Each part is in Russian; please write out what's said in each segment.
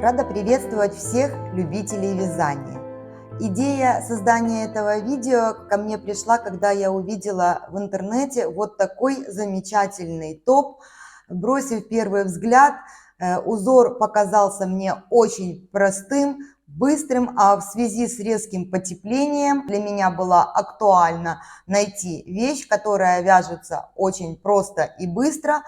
Рада приветствовать всех любителей вязания. Идея создания этого видео ко мне пришла, когда я увидела в интернете вот такой замечательный топ. Бросив первый взгляд, узор показался мне очень простым, быстрым, а в связи с резким потеплением для меня было актуально найти вещь, которая вяжется очень просто и быстро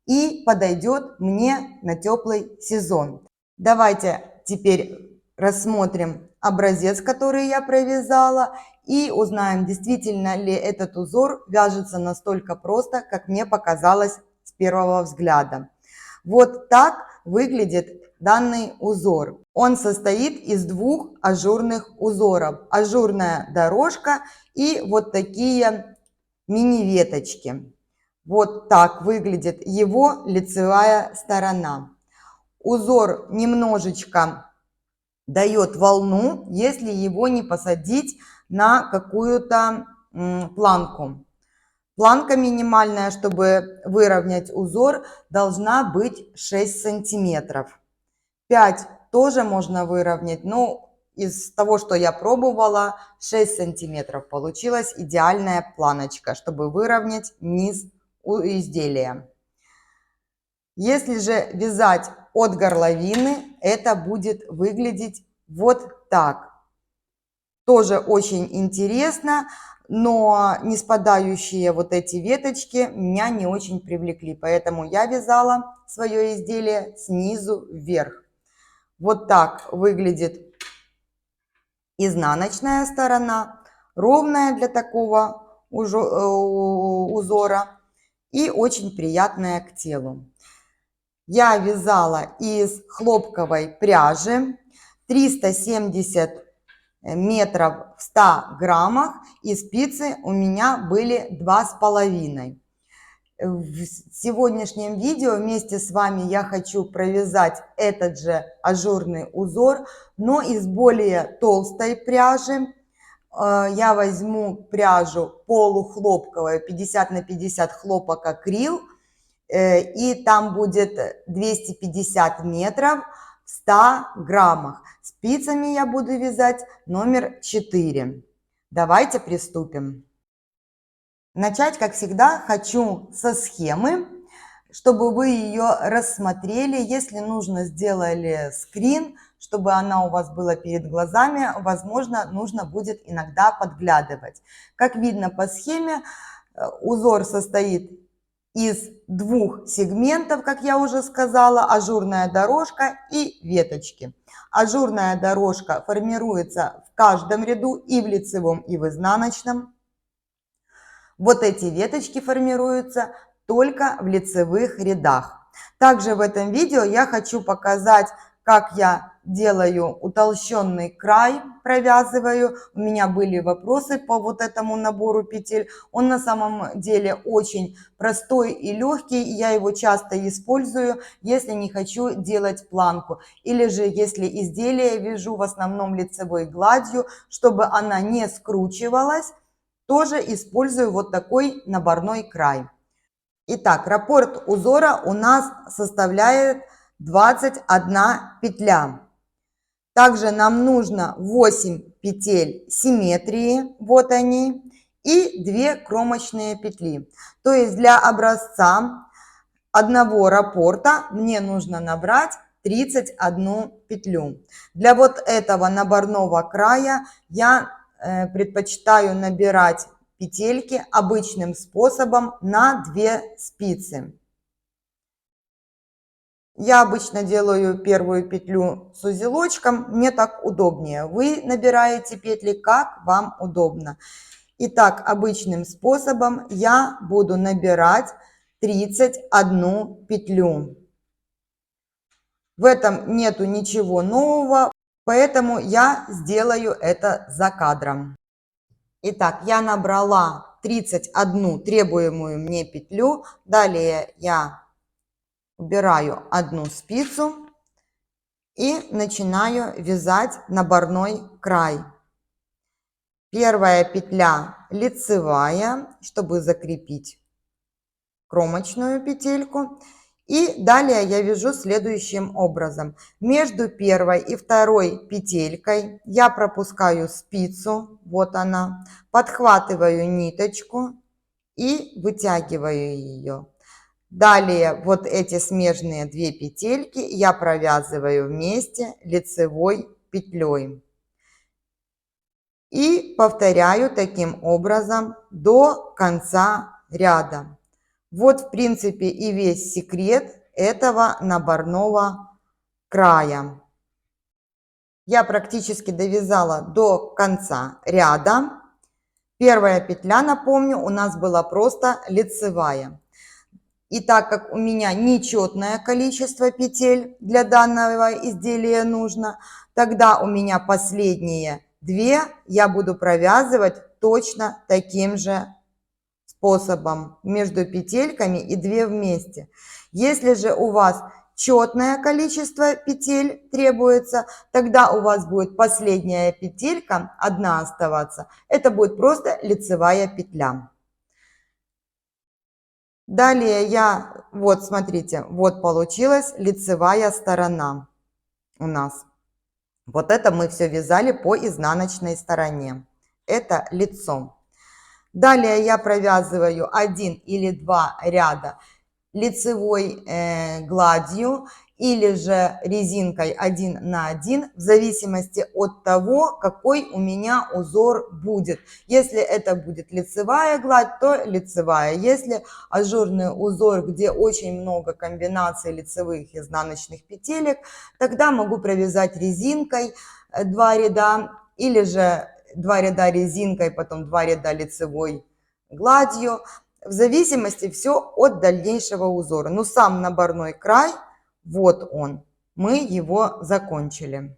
и подойдет мне на теплый сезон. Давайте теперь рассмотрим образец, который я провязала, и узнаем, действительно ли этот узор вяжется настолько просто, как мне показалось с первого взгляда. Вот так выглядит данный узор. Он состоит из двух ажурных узоров. Ажурная дорожка и вот такие мини-веточки. Вот так выглядит его лицевая сторона. Узор немножечко дает волну, если его не посадить на какую-то планку. Планка минимальная, чтобы выровнять узор, должна быть 6 сантиметров. 5 тоже можно выровнять, но из того, что я пробовала, 6 сантиметров получилась идеальная планочка, чтобы выровнять низ изделия. Если же вязать от горловины, это будет выглядеть вот так. Тоже очень интересно, но не спадающие вот эти веточки меня не очень привлекли, поэтому я вязала свое изделие снизу вверх. Вот так выглядит изнаночная сторона, ровная для такого узора и очень приятная к телу. Я вязала из хлопковой пряжи 370 метров в 100 граммах, и спицы у меня были 2,5. В сегодняшнем видео вместе с вами я хочу провязать этот же ажурный узор, но из более толстой пряжи. Я возьму пряжу полухлопковую 50 на 50 хлопок акрил. И там будет 250 метров в 100 граммах. Спицами я буду вязать номер 4. Давайте приступим. Начать, как всегда, хочу со схемы, чтобы вы ее рассмотрели. Если нужно, сделали скрин, чтобы она у вас была перед глазами. Возможно, нужно будет иногда подглядывать. Как видно по схеме, узор состоит из двух сегментов, как я уже сказала, ажурная дорожка и веточки. Ажурная дорожка формируется в каждом ряду, и в лицевом, и в изнаночном. Вот эти веточки формируются только в лицевых рядах. Также в этом видео я хочу показать, как я делаю утолщенный край, провязываю. У меня были вопросы по вот этому набору петель. Он на самом деле очень простой и легкий. Я его часто использую, если не хочу делать планку. Или же если изделие вяжу в основном лицевой гладью, чтобы она не скручивалась, тоже использую вот такой наборной край. Итак, раппорт узора у нас составляет 21 петля. Также нам нужно 8 петель симметрии, вот они, и 2 кромочные петли. То есть для образца одного раппорта мне нужно набрать 31 петлю. Для вот этого наборного края я предпочитаю набирать петельки обычным способом на 2 спицы. Я обычно делаю первую петлю с узелочком, мне так удобнее. Вы набираете петли как вам удобно. Итак, обычным способом я буду набирать 31 петлю. В этом нету ничего нового, поэтому я сделаю это за кадром. Итак, я набрала 31 требуемую мне петлю. Далее я убираю одну спицу и начинаю вязать наборной край. Первая петля лицевая, чтобы закрепить кромочную петельку. И далее я вяжу следующим образом. Между первой и второй петелькой я пропускаю спицу, вот она, подхватываю ниточку и вытягиваю ее. Далее вот эти смежные две петельки я провязываю вместе лицевой петлей. И повторяю таким образом до конца ряда. Вот, в принципе, и весь секрет этого наборного края. Я практически довязала до конца ряда. Первая петля, напомню, у нас была просто лицевая. И так как у меня нечетное количество петель для данного изделия нужно, тогда у меня последние две я буду провязывать точно таким же способом между петельками и 2 вместе. Если же у вас четное количество петель требуется, тогда у вас будет последняя петелька, одна оставаться. Это будет просто лицевая петля. Далее вот смотрите, вот получилась лицевая сторона у нас. Вот это мы все вязали по изнаночной стороне. Это лицо. Далее я провязываю 1 или 2 ряда лицевой гладью или же резинкой 1 на 1, в зависимости от того, какой у меня узор будет. Если это будет лицевая гладь, то лицевая. Если ажурный узор, где очень много комбинаций лицевых и изнаночных петелек, тогда могу провязать резинкой 2 ряда или же 2 ряда резинкой, потом 2 ряда лицевой гладью. В зависимости все от дальнейшего узора. Но сам наборной край, вот он, мы его закончили.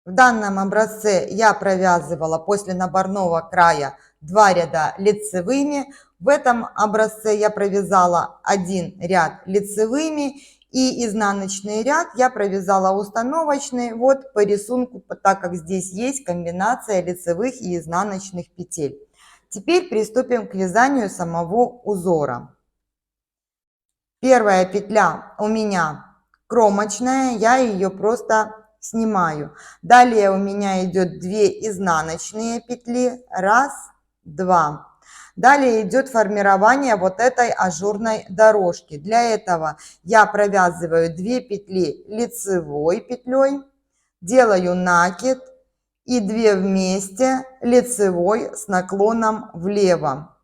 В данном образце я провязывала после наборного края 2 ряда лицевыми. В этом образце я провязала 1 ряд лицевыми и изнаночный ряд я провязала установочный вот по рисунку, так как здесь есть комбинация лицевых и изнаночных петель. Теперь приступим к вязанию самого узора. Первая петля у меня кромочная, я ее просто снимаю. Далее у меня идет 2 изнаночные петли, 1, 2. Далее идет формирование вот этой ажурной дорожки. Для этого я провязываю 2 петли лицевой петлей, делаю накид и 2 вместе лицевой с наклоном влево.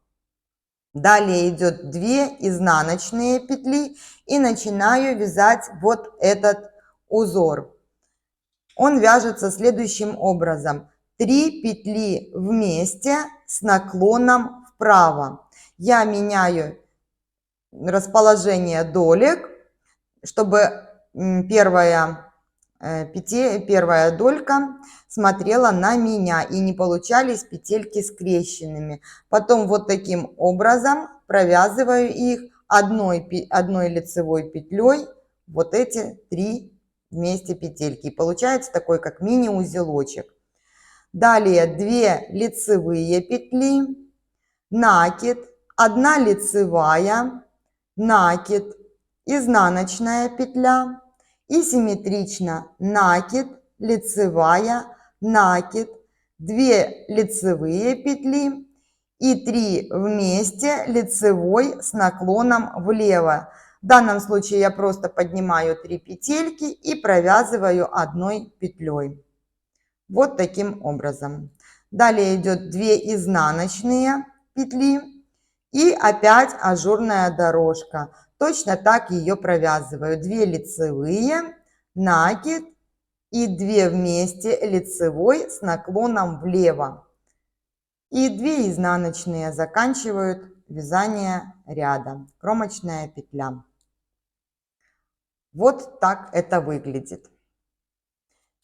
Далее идет 2 изнаночные петли и начинаю вязать вот этот узор. Он вяжется следующим образом. 3 петли вместе с наклоном вправо. Я меняю расположение долек, чтобы первая долька смотрела на меня и не получались петельки скрещенными. Потом вот таким образом провязываю их одной лицевой петлей вот эти 3 вместе петельки. И получается такой как мини-узелочек. Далее 2 лицевые петли, накид, 1 лицевая, накид, изнаночная петля и симметрично накид, лицевая, накид, 2 лицевые петли и 3 вместе лицевой с наклоном влево. В данном случае я просто поднимаю 3 петельки и провязываю 1 петлей. Вот таким образом. Далее идет 2 изнаночные петли и опять ажурная дорожка. Точно так ее провязываю. 2 лицевые, накид и 2 вместе лицевой с наклоном влево. И 2 изнаночные заканчивают вязание ряда. Кромочная петля. Вот так это выглядит.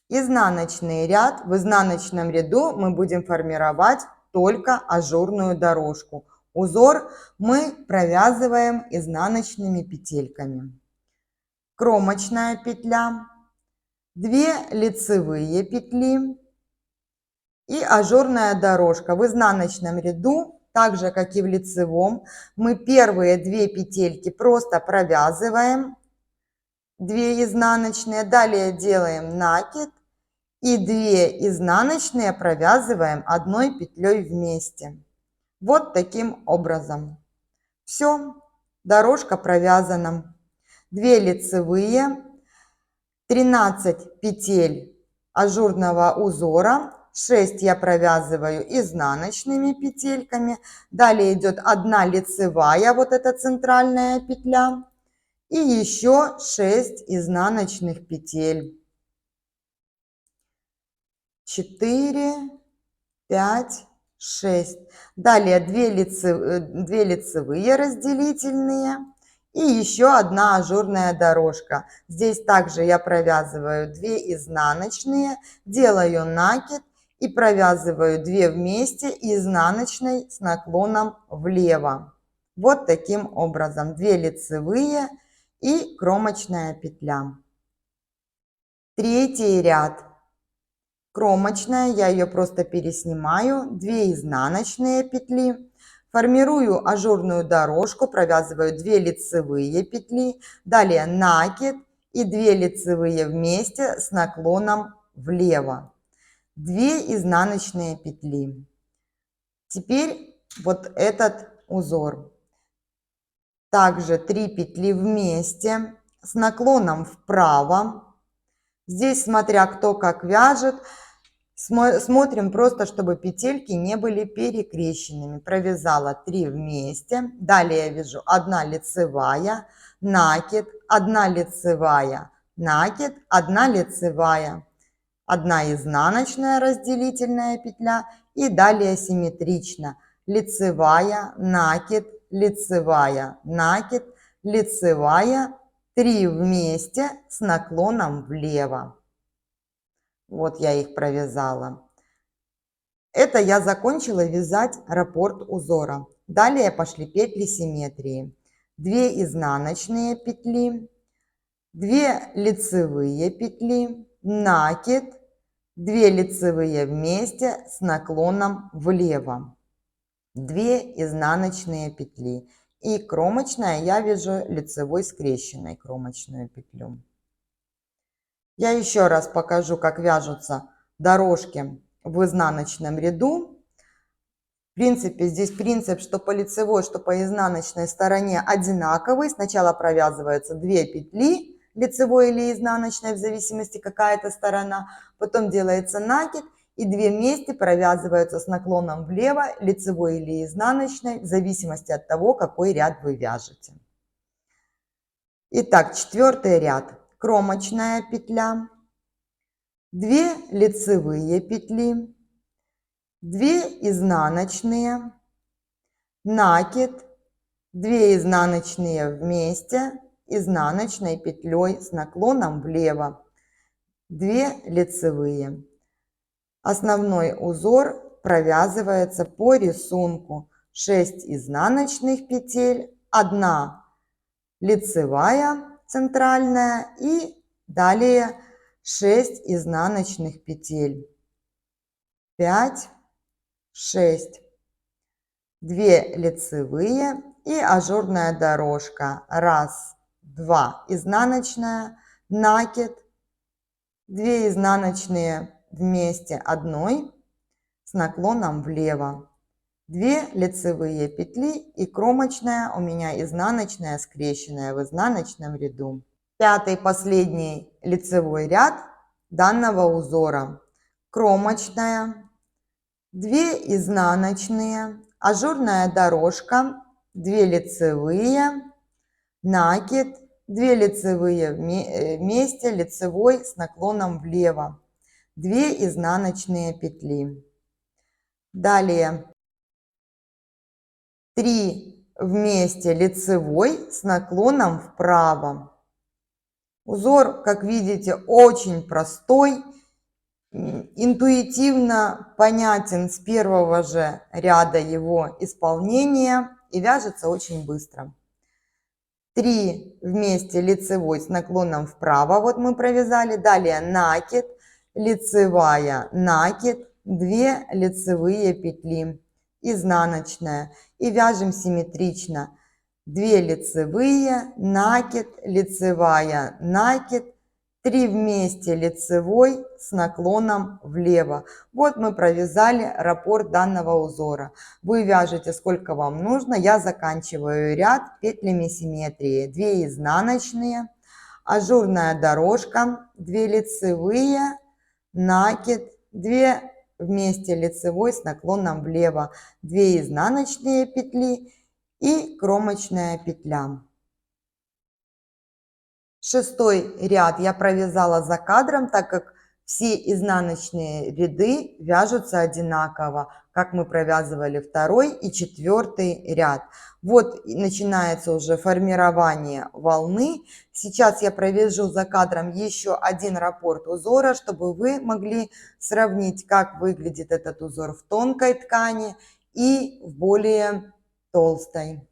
Изнаночный ряд. В изнаночном ряду мы будем формировать только ажурную дорожку. Узор мы провязываем изнаночными петельками. Кромочная петля, 2 лицевые петли и ажурная дорожка. В изнаночном ряду, так же как и в лицевом, мы первые 2 петельки просто провязываем 2 изнаночные, далее делаем накид и 2 изнаночные провязываем одной петлей вместе. Вот таким образом. Все, дорожка провязана. 2 лицевые, 13 петель ажурного узора, 6 я провязываю изнаночными петельками, далее идет 1 лицевая, вот эта центральная петля, и еще 6 изнаночных петель. 4, 5, 6. Далее 2 лицевые разделительные и еще 1 ажурная дорожка. Здесь также я провязываю 2 изнаночные, делаю накид и провязываю 2 вместе изнаночной с наклоном влево. Вот таким образом. 2 лицевые и кромочная петля. Третий ряд. Кромочная, я ее просто переснимаю, 2 изнаночные петли, формирую ажурную дорожку, провязываю 2 лицевые петли, далее накид и 2 лицевые вместе с наклоном влево, 2 изнаночные петли. Теперь вот этот узор. Также 3 петли вместе с наклоном вправо. Здесь, смотря кто как вяжет, смотрим просто, чтобы петельки не были перекрещенными. Провязала 3 вместе. Далее я вяжу 1 лицевая, накид, 1 лицевая, накид, 1 лицевая, 1 изнаночная разделительная петля и далее симметрично. Лицевая, накид, лицевая, накид, лицевая, 3 вместе с наклоном влево. Вот я их провязала. Это я закончила вязать раппорт узора. Далее пошли петли симметрии. 2 изнаночные петли, 2 лицевые петли, накид, 2 лицевые вместе с наклоном влево, 2 изнаночные петли. И кромочная я вяжу лицевой скрещенной кромочную петлю. Я еще раз покажу, как вяжутся дорожки в изнаночном ряду. В принципе, здесь принцип, что по лицевой, что по изнаночной стороне одинаковый. Сначала провязываются 2 петли, лицевой или изнаночной, в зависимости какая это сторона. Потом делается накид и 2 вместе провязываются с наклоном влево, лицевой или изнаночной, в зависимости от того, какой ряд вы вяжете. Итак, 4 ряд. Кромочная петля, 2 лицевые петли, 2 изнаночные, накид, 2 изнаночные вместе, изнаночной петлей с наклоном влево, 2 лицевые. Основной узор провязывается по рисунку. 6 изнаночных петель, 1 лицевая центральная и далее 6 изнаночных петель. 5, 6, 2 лицевые и ажурная дорожка. 1, 2 изнаночная, накид, 2 изнаночные вместе одной с наклоном влево, 2 лицевые петли и кромочная у меня изнаночная скрещенная в изнаночном ряду. 5-й последний лицевой ряд данного узора. Кромочная, 2 изнаночные, ажурная дорожка, 2 лицевые, накид, 2 лицевые вместе, лицевой с наклоном влево, 2 изнаночные петли. Далее 3 вместе лицевой с наклоном вправо. Узор, как видите, очень простой, интуитивно понятен с первого же ряда его исполнения и вяжется очень быстро. 3 вместе лицевой с наклоном вправо, вот мы провязали. Далее накид, лицевая, накид, 2 лицевые петли, изнаночная и вяжем симметрично. 2 лицевые, накид, лицевая, накид, 3 вместе лицевой с наклоном влево. Вот мы провязали раппорт данного узора. Вы вяжете сколько вам нужно. Я заканчиваю ряд петлями симметрии. 2 изнаночные, ажурная дорожка, 2 лицевые, накид, 2 вместе лицевой с наклоном влево, 2 изнаночные петли и кромочная петля. 6 ряд я провязала за кадром, так как все изнаночные ряды вяжутся одинаково, как мы провязывали 2 и 4 ряд. Вот начинается уже формирование волны. Сейчас я провяжу за кадром еще один раппорт узора, чтобы вы могли сравнить, как выглядит этот узор в тонкой ткани и в более толстой.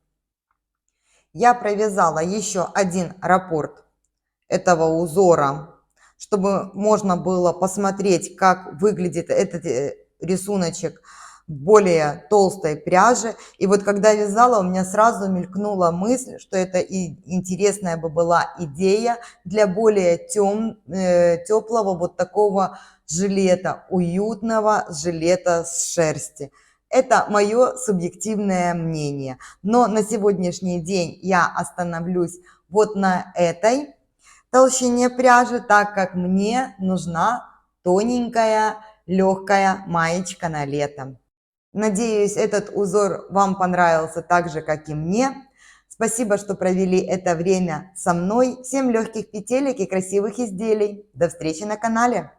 Я провязала еще один раппорт этого узора, чтобы можно было посмотреть, как выглядит этот рисуночек в более толстой пряже. И вот когда вязала, у меня сразу мелькнула мысль, что это и интересная бы была идея для более теплого вот такого жилета, уютного жилета с шерсти. Это мое субъективное мнение. Но на сегодняшний день я остановлюсь вот на этой толщине пряжи, так как мне нужна тоненькая, легкая маечка на лето. Надеюсь, этот узор вам понравился так же, как и мне. Спасибо, что провели это время со мной. Всем легких петелек и красивых изделий. До встречи на канале!